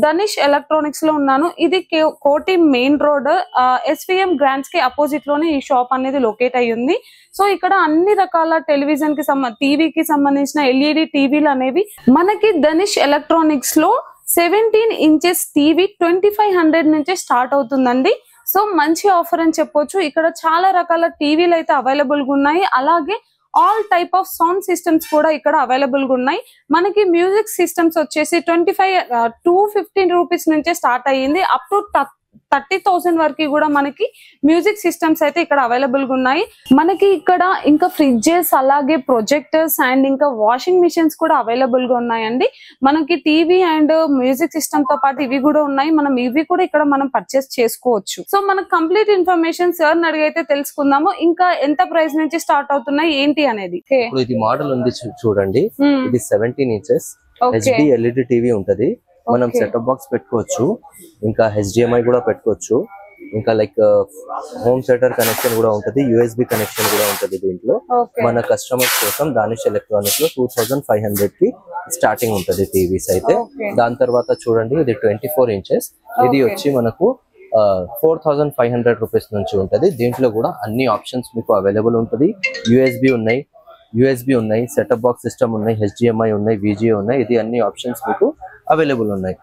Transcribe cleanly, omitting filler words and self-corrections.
Dhanish electronics లో ఉన్నాను. ఇది కోటి మెయిన్ రోడ్ SVM గ్రాండ్స్ కి అపోజిట్ లోనే ఈ షాప్ అనేది లొకేట్ అయ్యి ఉంది. సో ఇక్కడ అన్ని రకాల టెలివిజన్ కి టీవీకి సంబంధించిన LED టీవీలు అనేవి మనకి ధనిష్ ఎలక్ట్రానిక్స్ లో 17 ఇంచెస్ టీవీ 2500 నుంచే స్టార్ట్ అవుతుందండి. సో మంచి ఆఫర్ అని చెప్పొచ్చు. ఇక్కడ చాలా రకాల టీవీలు అయితే అవైలబుల్ గా ఉన్నాయి. అలాగే all type of sound systems కూడా ఇక్కడ అవైలబుల్ గా ఉన్నాయి. మనకి మ్యూజిక్ సిస్టమ్స్ వచ్చేసి 215 రూపీస్ నుంచే స్టార్ట్ అయ్యింది. అప్ టు 30,000 వరకు కూడా మనకి మ్యూజిక్ సిస్టమ్స్ అయితే ఇక్కడ అవైలబుల్ గా ఉన్నాయి. మనకి ఇక్కడ ఇంకా ఫ్రిడ్జెస్, అలాగే ప్రొజెక్టర్స్ అండ్ ఇంకా వాషింగ్ మిషన్స్ కూడా అవైలబుల్ గా ఉన్నాయండి. మనకి టీవీ అండ్ మ్యూజిక్ సిస్టమ్ తో పాటు ఇవి కూడా ఉన్నాయి. మనం ఇవి కూడా ఇక్కడ మనం పర్చేస్ చేసుకోవచ్చు. సో మనకు కంప్లీట్ ఇన్ఫర్మేషన్ సార్ ని అడిగైతే తెలుసుకుందాము. ఇంకా ఎంత ప్రైస్ నుంచి స్టార్ట్ అవుతున్నాయి ఏంటి అనేది. ఇది మోడల్ ఉంది చూడండి. ఇది 17 ఇంచెస్ HD LED టీవీ ఉంటది. మనం సెటప్ బాక్స్ పెట్టుకోవచ్చు, ఇంకా HDMI కూడా పెట్టుకోవచ్చు, ఇంకా లైక్ హోమ్ థియేటర్ కనెక్షన్ కూడా ఉంటది, USB కనెక్షన్ కూడా ఉంటది. దీంట్లో మన కస్టమర్స్ కోసం ధానిష్ ఎలక్ట్రానిక్స్ లో 2500 కి స్టార్టింగ్ ఉంటది టీవీస్ అయితే. దాని తర్వాత చూడండి ఇది 24 ఇంచెస్. ఇది వచ్చి మనకు 4500 రూపీస్ నుంచి ఉంటది. దీంట్లో కూడా అన్ని ఆప్షన్స్ మీకు అవైలబుల్ ఉంటది. USB ఉన్నాయి, సెటప్ బాక్స్ సిస్టమ్ ఉన్నాయి, HDMI ఉన్నాయి, VGA ఉన్నాయి. ఇది అన్ని ఆప్షన్స్ మీకు అవైలబుల్ ఉన్నాయి.